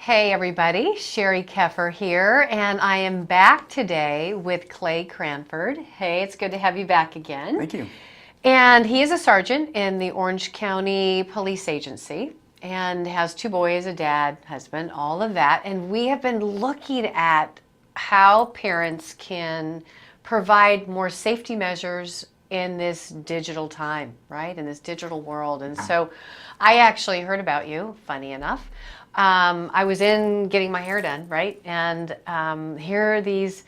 Hey everybody, Sheri Keffer here, and I am back today with Clay Cranford. Hey, it's good to have you back again. Thank you. And he is a sergeant in the Orange County Police Agency and has two boys, a dad, husband, all of that. And we have been looking at how parents can provide more safety measures in this digital time, right? In this digital world. And so I actually heard about you, funny enough. I was in getting my hair done, right? And here are these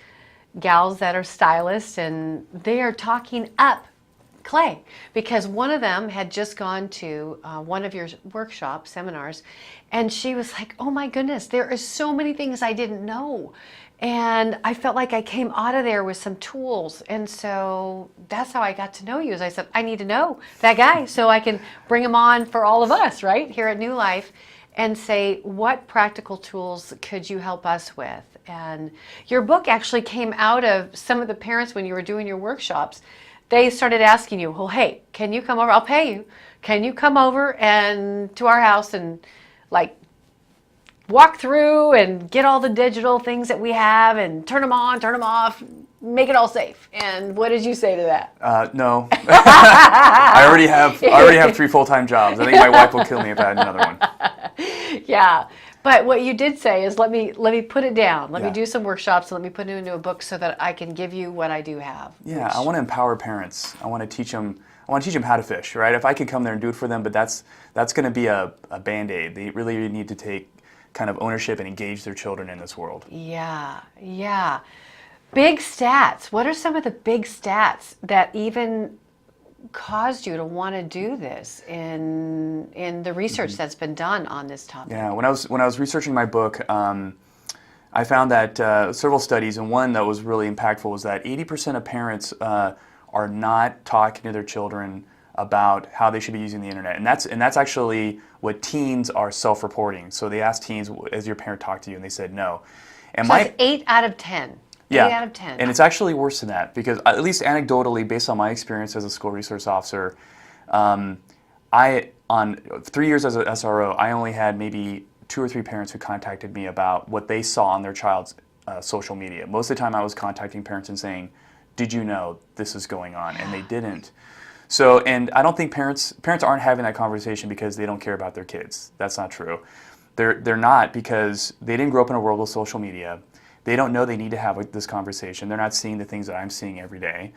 gals that are stylists, and they are talking up Clay because one of them had just gone to one of your workshops, seminars, and she was like, oh my goodness, there are so many things I didn't know. And I felt like I came out of there with some tools. And so that's how I got to know you. As I said, I need to know that guy so I can bring him on for all of us, right, here at NewLife, and say, what practical tools could you help us with? And your book actually came out of some of the parents when you were doing your workshops. They started asking you, well, hey, can you come over? I'll pay you. Can you come over and to our house and like walk through and get all the digital things that we have and turn them on, turn them off, make it all safe? And what did you say to that? No. I already have 3 full-time jobs. I think my wife will kill me if I had another one. Yeah. But what you did say is let me put it down. Let me Yeah. do some workshops and let me put it into a book so that I can give you what I do have. Yeah, I want to empower parents. I want to teach them how to fish, right? If I could come there and do it for them, but that's going to be a Band-Aid. They really need to take kind of ownership and engage their children in this world. Yeah. Yeah. Big stats. What are some of the big stats that even caused you to want to do this in the research that's been done on this topic? Yeah, when I was researching my book, I found that several studies, and one that was really impactful was that 80% of parents are not talking to their children about how they should be using the internet, and that's actually what teens are self-reporting. So they asked teens, "Has your parent talked to you?" and they said no. And so it's 8 out of 10. Yeah, 8 out of 10. And it's actually worse than that because, at least anecdotally, based on my experience as a school resource officer, on 3 years as an SRO, I only had maybe 2 or 3 parents who contacted me about what they saw on their child's social media. Most of the time I was contacting parents and saying, did you know this is going on? And they didn't. So, and I don't think parents aren't having that conversation because they don't care about their kids. That's not true. They're not because they didn't grow up in a world with social media. They don't know they need to have this conversation. They're not seeing the things that I'm seeing every day.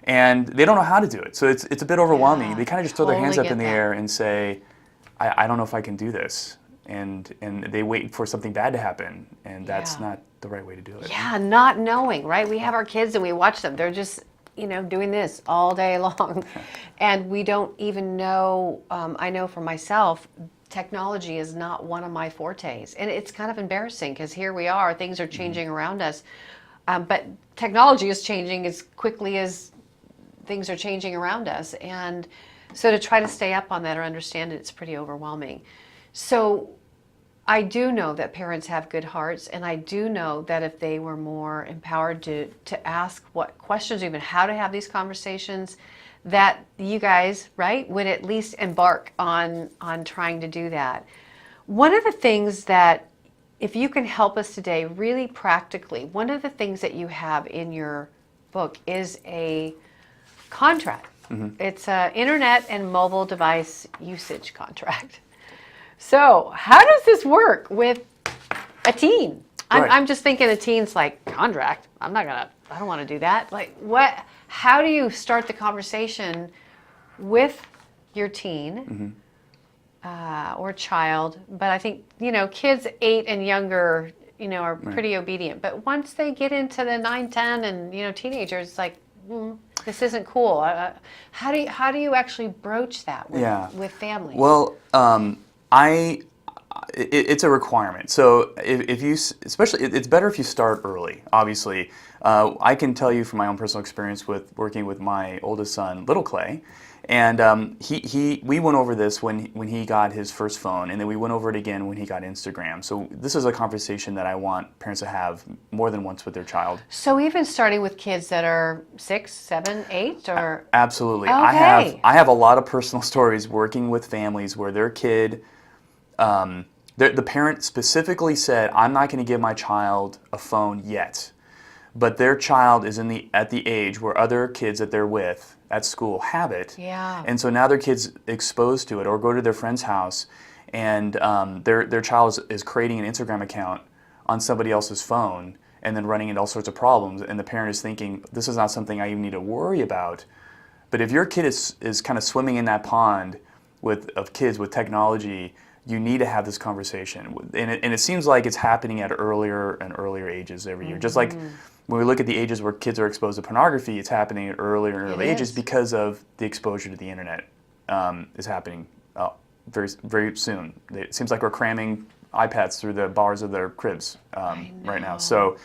And they don't know how to do it. So it's a bit overwhelming. Yeah, They kind of just throw their hands totally up in the get that. air and say, I don't know if I can do this. And they wait for something bad to happen. And that's Yeah. not the right way to do it. Yeah, not knowing, right? We have our kids and we watch them. They're just, doing this all day long. And we don't even know, I know for myself, technology is not one of my fortes. And it's kind of embarrassing because here we are, things are changing around us. But technology is changing as quickly as things are changing around us. And so to try to stay up on that or understand it, it's pretty overwhelming. So I do know that parents have good hearts, and I do know that if they were more empowered to ask what questions, even how to have these conversations, that you guys, right, would at least embark on trying to do that. One of the things that, if you can help us today really practically, one of the things that you have in your book is a contract. Mm-hmm. It's an internet and mobile device usage contract. So how does this work with a teen? Right. I'm just thinking a teen's like, contract? I don't want to do that. Like what? How do you start the conversation with your teen or child? But I think, kids 8 and younger, are pretty obedient. But once they get into the 9, 10 and, teenagers, it's like, this isn't cool. How do you actually broach that with families? Well, it's a requirement. So if you, especially, it's better if you start early, obviously. I can tell you from my own personal experience with working with my oldest son, little Clay, and we went over this when he got his first phone, and then we went over it again when he got Instagram. So this is a conversation that I want parents to have more than once with their child. So even starting with kids that are 6, 7, 8, or absolutely. Okay. I have a lot of personal stories working with families where their kid the parent specifically said, I'm not going to give my child a phone yet. But their child is at the age where other kids that they're with at school have it. Yeah. And so now their kid's exposed to it, or go to their friend's house, and their child is creating an Instagram account on somebody else's phone and then running into all sorts of problems. And the parent is thinking, this is not something I even need to worry about. But if your kid is kind of swimming in that pond of kids with technology, you need to have this conversation. And it seems like it's happening at earlier and earlier ages every year. Just like when we look at the ages where kids are exposed to pornography, it's happening at earlier and early ages because of the exposure to the internet is happening very, very soon. It seems like we're cramming iPads through the bars of their cribs right now. So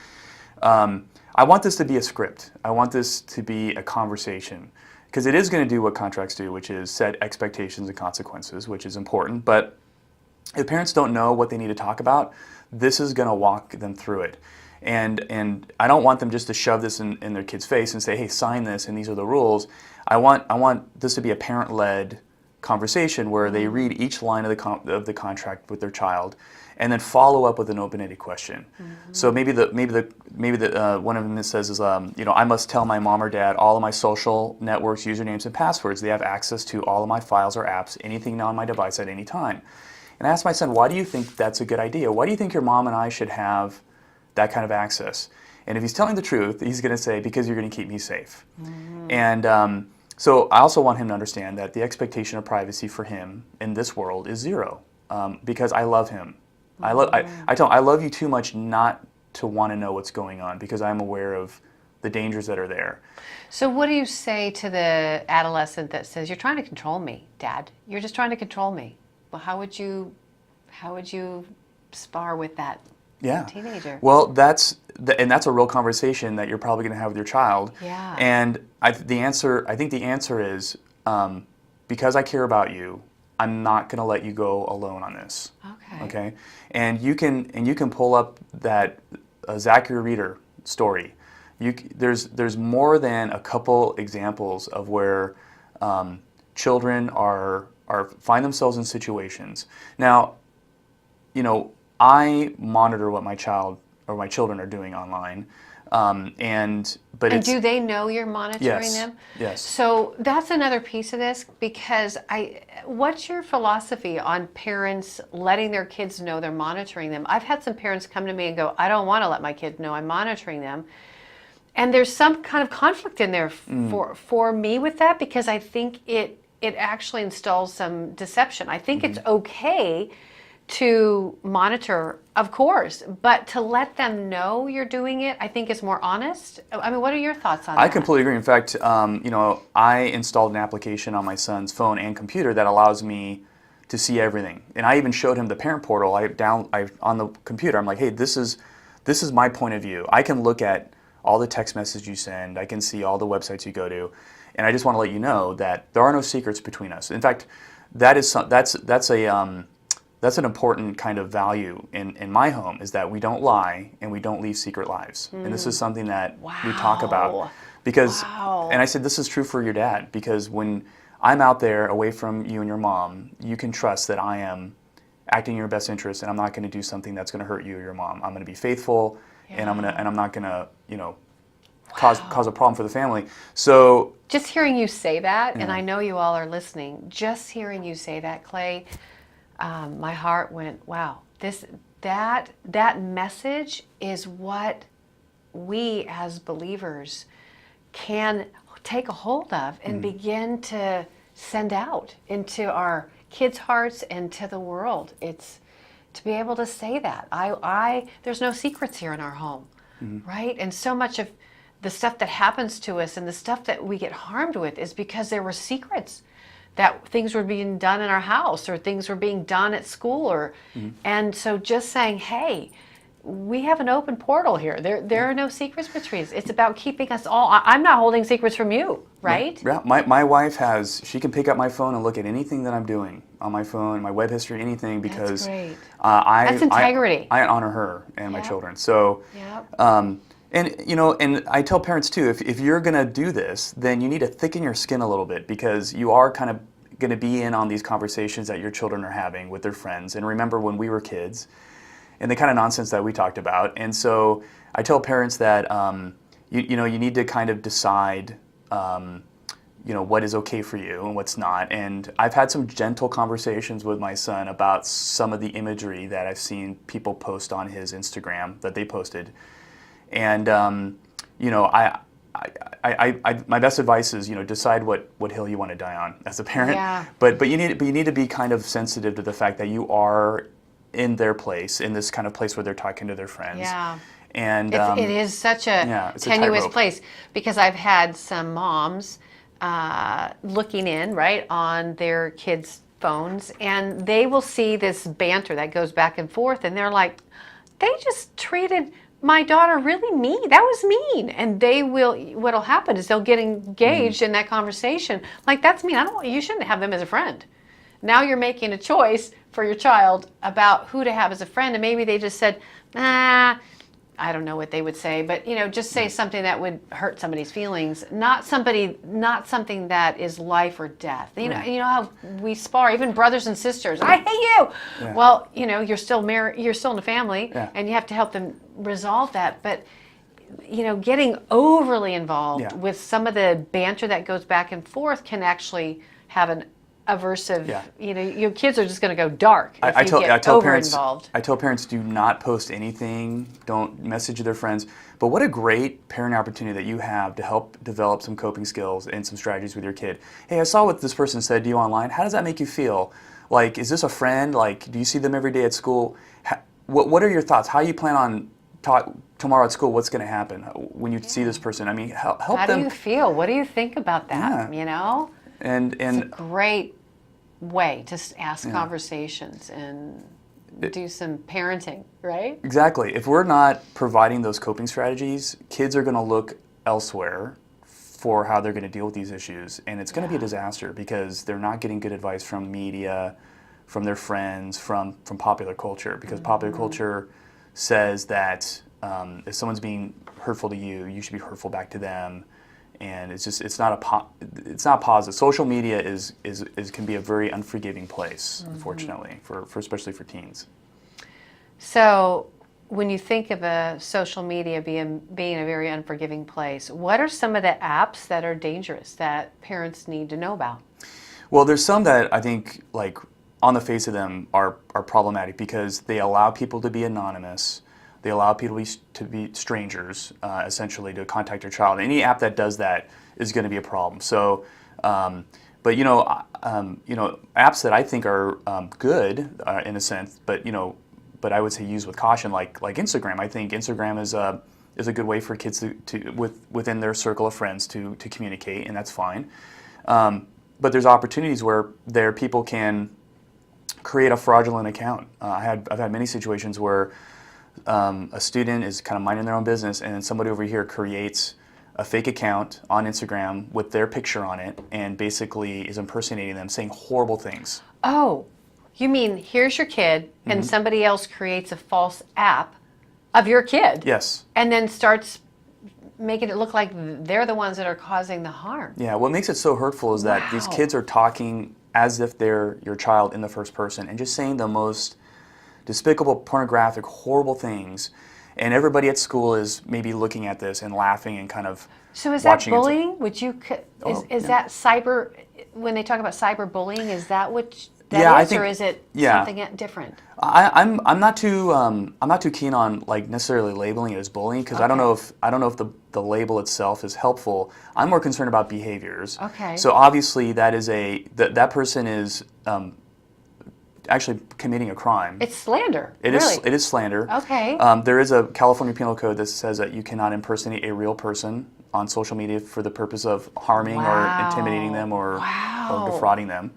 I want this to be a script. I want this to be a conversation, because it is going to do what contracts do, which is set expectations and consequences, which is important. But if parents don't know what they need to talk about, this is going to walk them through it. And I don't want them just to shove this in their kid's face and say, hey, sign this and these are the rules. I want this to be a parent-led conversation where they read each line of the contract with their child and then follow up with an open-ended question. So maybe the one of them that says is, I must tell my mom or dad all of my social networks, usernames, and passwords. They have access to all of my files or apps, anything on my device at any time. And I asked my son, why do you think that's a good idea? Why do you think your mom and I should have that kind of access? And if he's telling the truth, he's going to say, because you're going to keep me safe. And so I also want him to understand that the expectation of privacy for him in this world is zero, because I love him. I tell him, I love you too much not to want to know what's going on, because I'm aware of the dangers that are there. So what do you say to the adolescent that says, you're trying to control me, Dad? You're just trying to control me. Well, how would you spar with that teenager? Well, that's a real conversation that you're probably going to have with your child. Yeah. And I think the answer is, because I care about you, I'm not going to let you go alone on this. Okay. Okay. And you can pull up that Zachary Reader story. There's more than a couple examples of where children find themselves in situations. Now, I monitor what my child or my children are doing online, and do they know you're monitoring them? Yes. So that's another piece of this, because what's your philosophy on parents letting their kids know they're monitoring them? I've had some parents come to me and go, I don't want to let my kid know I'm monitoring them. And there's some kind of conflict in there for me with that, because I think it actually installs some deception. I think it's okay to monitor, of course, but to let them know you're doing it, I think is more honest. I mean, what are your thoughts on that? I completely agree. In fact, I installed an application on my son's phone and computer that allows me to see everything. And I even showed him the parent portal. On the computer, I'm like, hey, this is my point of view. I can look at all the text messages you send. I can see all the websites you go to. And I just want to let you know that there are no secrets between us. In fact, that's an important kind of value in my home, is that we don't lie and we don't leave secret lives. And this is something that we talk about. Because, and I said, this is true for your dad, because when I'm out there away from you and your mom, you can trust that I am acting in your best interest, and I'm not going to do something that's going to hurt you or your mom. I'm going to be faithful, and I'm not going to, cause a problem for the family. So just hearing you say that, and I know you all are listening, just hearing you say that, Clay, my heart went, wow, that message is what we as believers can take a hold of and begin to send out into our kids' hearts and to the world. It's to be able to say that. There's no secrets here in our home, right? And so much of the stuff that happens to us and the stuff that we get harmed with is because there were secrets, that things were being done in our house or things were being done at school, and so just saying, hey, we have an open portal here. There are no secrets between us. It's about keeping us all. I'm not holding secrets from you, right? Yeah. My wife she can pick up my phone and look at anything that I'm doing on my phone, my web history, anything, because that's great. That's integrity. I honor her and my children. So, and I tell parents too, if you're gonna do this, then you need to thicken your skin a little bit, because you are kind of going to be in on these conversations that your children are having with their friends and remember when we were kids and the kind of nonsense that we talked about. And so I tell parents that you need to kind of decide what is okay for you and what's not. And I've had some gentle conversations with my son about some of the imagery that I've seen people post on his Instagram that they posted. And my best advice is decide what hill you want to die on as a parent. Yeah. But you need to be kind of sensitive to the fact that you are in their place, in this kind of place where they're talking to their friends. Yeah. And it is such a it's a tenuous tightrope. place, because I've had some moms looking in right on their kids' phones, and they will see this banter that goes back and forth, and they're like, they just treated my daughter really mean. That was mean. And what'll happen is they'll get engaged in that conversation. Like, that's mean. You shouldn't have them as a friend. Now you're making a choice for your child about who to have as a friend, and maybe they just said, I don't know what they would say, but just say something that would hurt somebody's feelings, not something that is life or death. You know how we spar, even brothers and sisters. I hate you. Yeah. Well, you're still married, you're still in a family, Yeah. and you have to help them resolve that. But getting overly involved with some of the banter that goes back and forth can actually have an aversive. Yeah. Your kids are just going to go dark if I tell parents, involved. I tell parents, do not post anything. Don't message their friends. But what a great parenting opportunity that you have to help develop some coping skills and some strategies with your kid. Hey, I saw what this person said to you online. How does that make you feel? Like, is this a friend? Like, do you see them every day at school? What are your thoughts? How you plan on tomorrow at school? What's going to happen when you see this person? I mean, help them. How do you feel? What do you think about that? Yeah. And it's a great way to ask conversations and do some parenting, right? Exactly. If we're not providing those coping strategies, kids are going to look elsewhere for how they're going to deal with these issues, and it's going to be a disaster because they're not getting good advice from media, from their friends, from popular culture, because popular culture says that if someone's being hurtful to you, you should be hurtful back to them. And it's not positive. Social media can be a very unforgiving place, unfortunately, for especially for teens. So, when you think of social media being a very unforgiving place, what are some of the apps that are dangerous that parents need to know about? Well, there's some that I think, like, on the face of them, are problematic because they allow people to be anonymous. They allow people to be strangers, essentially, to contact your child. Any app that does that is going to be a problem. So, but apps that I think are good in a sense, but I would say use with caution, like Instagram. I think Instagram is a good way for kids to within their circle of friends to communicate, and that's fine. But there's opportunities where people can create a fraudulent account. I've had many situations where a student is kind of minding their own business, and then somebody over here creates a fake account on Instagram with their picture on it and basically is impersonating them, saying horrible things. Oh, you mean here's your kid, and somebody else creates a false app of your kid? Yes. And then starts making it look like they're the ones that are causing the harm. Yeah, what makes it so hurtful is that these kids are talking as if they're your child in the first person and just saying the most despicable, pornographic, horrible things, and everybody at school is maybe looking at this and laughing and kind of So is watching that it. bullying? Is that cyber? When they talk about cyberbullying, is that what that is, or is it something different? I'm not too keen on like necessarily labeling it as bullying because I don't know if the label itself is helpful. I'm more concerned about behaviors. Okay. So obviously that person is actually committing a crime. It's slander. It is slander. Okay. There is a California penal code that says that you cannot impersonate a real person on social media for the purpose of harming or intimidating them or defrauding them.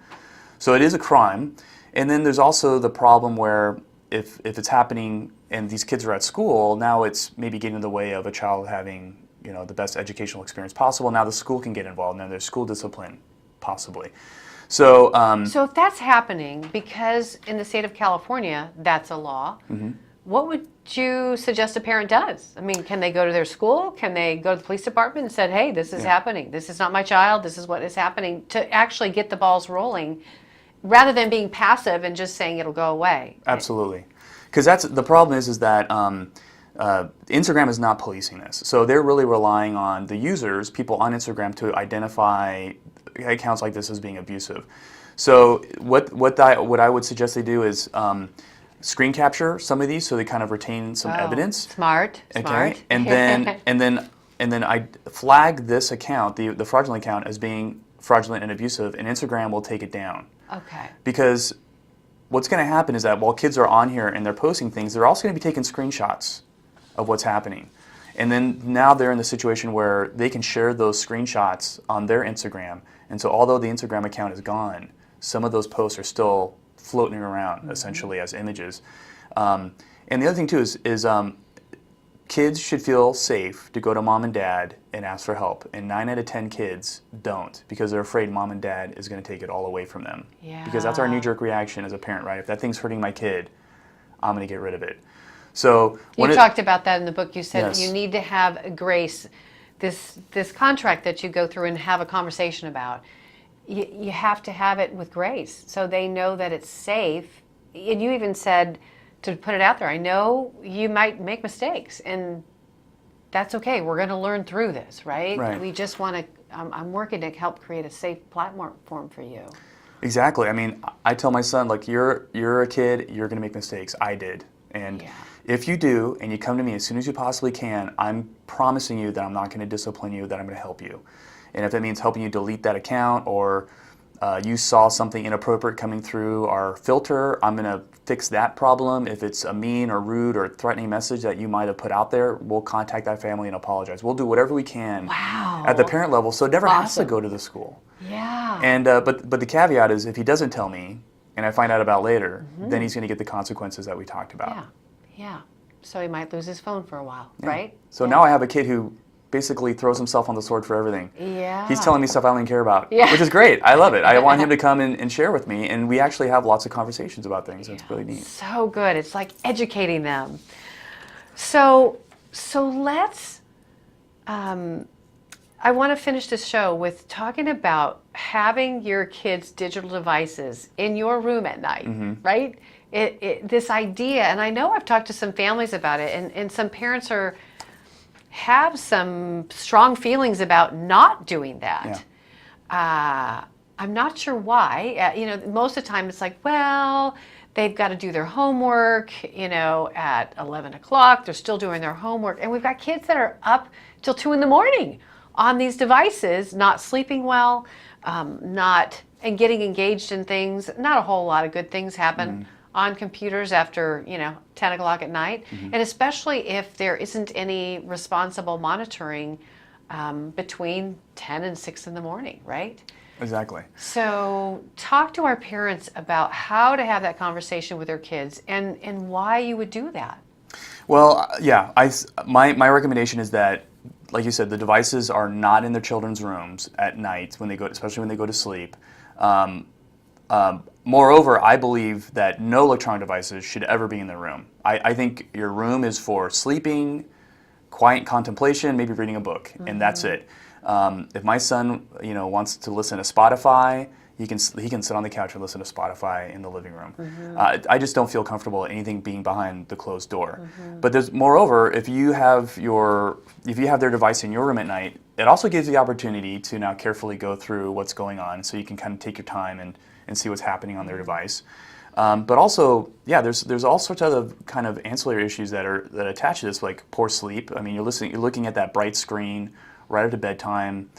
So it is a crime. And then there's also the problem where if it's happening and these kids are at school, now it's maybe getting in the way of a child having the best educational experience possible. Now the school can get involved, and there's school discipline possibly. So if that's happening, because in the state of California, that's a law, what would you suggest a parent does? I mean, can they go to their school? Can they go to the police department and say, hey, this is happening. This is not my child. This is what is happening, to actually get the balls rolling rather than being passive and just saying it'll go away. Absolutely. Because that's the problem is that Instagram is not policing this. So they're really relying on the users, people on Instagram, to identify accounts like this as being abusive. So what I would suggest they do is screen capture some of these so they kind of retain some evidence. Smart. And then I flag this account, the fraudulent account, as being fraudulent and abusive, and Instagram will take it down. Okay. Because what's going to happen is that while kids are on here and they're posting things, they're also going to be taking screenshots of what's happening. And then now they're in the situation where they can share those screenshots on their Instagram. And so although the Instagram account is gone, some of those posts are still floating around essentially as images. And the other thing too is kids should feel safe to go to mom and dad and ask for help. And 9 out of 10 kids don't, because they're afraid mom and dad is going to take it all away from them. Yeah. Because that's our knee-jerk reaction as a parent, right? If that thing's hurting my kid, I'm going to get rid of it. So you talked about that in the book. You said Yes. you need to have grace, this contract that you go through and have a conversation about. You have to have it with grace so they know that it's safe. And you even said to put it out there, I know you might make mistakes, and that's okay. We're going to learn through this, right? Right. We just want to, I'm working to help create a safe platform for you. Exactly. I mean, I tell my son, like, you're a kid, you're going to make mistakes. I did. And if you do, and you come to me as soon as you possibly can, I'm promising you that I'm not going to discipline you, that I'm going to help you. And if that means helping you delete that account, or you saw something inappropriate coming through our filter, I'm going to fix that problem. If it's a mean or rude or threatening message that you might have put out there, we'll contact that family and apologize. We'll do whatever we can at the parent level, so it never has to go to the school. Yeah. And but the caveat is, if he doesn't tell me and I find out about later, then he's going to get the consequences that we talked about. Yeah. So he might lose his phone for a while, right? So now I have a kid who basically throws himself on the sword for everything. Yeah. He's telling me stuff I don't even care about, which is great. I love it. I want him to come and share with me, and we actually have lots of conversations about things. It's really neat. So good. It's like educating them. So let's, I want to finish this show with talking about having your kids' digital devices in your room at night, right? This idea, and I know I've talked to some families about it, and some parents have some strong feelings about not doing that. I'm not sure why. Most of the time it's like, well, they've got to do their homework, at 11 o'clock. They're still doing their homework. And we've got kids that are up till 2 in the morning on these devices, not sleeping well, and getting engaged in things. Not a whole lot of good things happen on computers after 10 o'clock at night, and especially if there isn't any responsible monitoring between 10 and 6 in the morning, right? Exactly. So talk to our parents about how to have that conversation with their kids and why you would do that. Well, my recommendation is that, like you said, the devices are not in their children's rooms at night when they go, especially when they go to sleep. Moreover, I believe that no electronic devices should ever be in the room. I think your room is for sleeping, quiet contemplation, maybe reading a book, and that's it. If my son, wants to listen to Spotify, he can sit on the couch and listen to Spotify in the living room. I just don't feel comfortable anything being behind the closed door. But moreover, if you have their device in your room at night, it also gives the opportunity to now carefully go through what's going on, so you can kind of take your time and see what's happening on their device. But also, there's all sorts of other kind of ancillary issues that attach to this, like poor sleep. I mean, you're looking at that bright screen right after bedtime,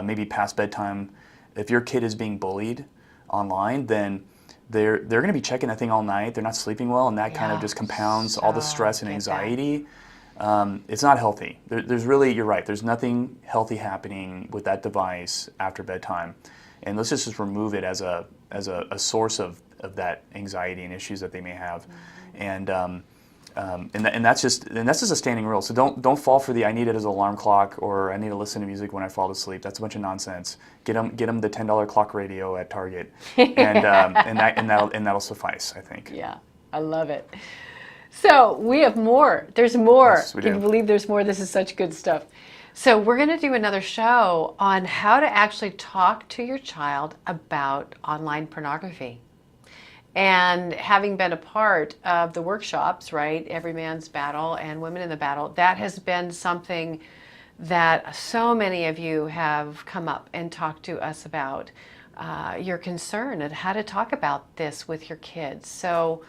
maybe past bedtime. If your kid is being bullied online, then they're going to be checking that thing all night. They're not sleeping well, and that kind of just compounds all the stress and anxiety. It's not healthy. You're right. There's nothing healthy happening with that device after bedtime, and let's just remove it as a source of that anxiety and issues that they may have, and that's just a standing rule. So don't fall for the I need it as an alarm clock, or I need to listen to music when I fall asleep. That's a bunch of nonsense. Get them the $10 clock radio at Target, and that'll suffice, I think. Yeah, I love it. So we have more. There's more. Yes, we Can you do. believe there's more? This is such good stuff. So we're going to do another show on how to actually talk to your child about online pornography. And having been a part of the workshops, right, Every Man's Battle and Women in the Battle, that has been something that so many of you have come up and talked to us about your concern and how to talk about this with your kids. So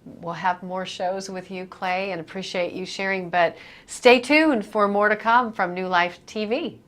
we'll have more shows with you, Clay, and appreciate you sharing. But stay tuned for more to come from New Life TV.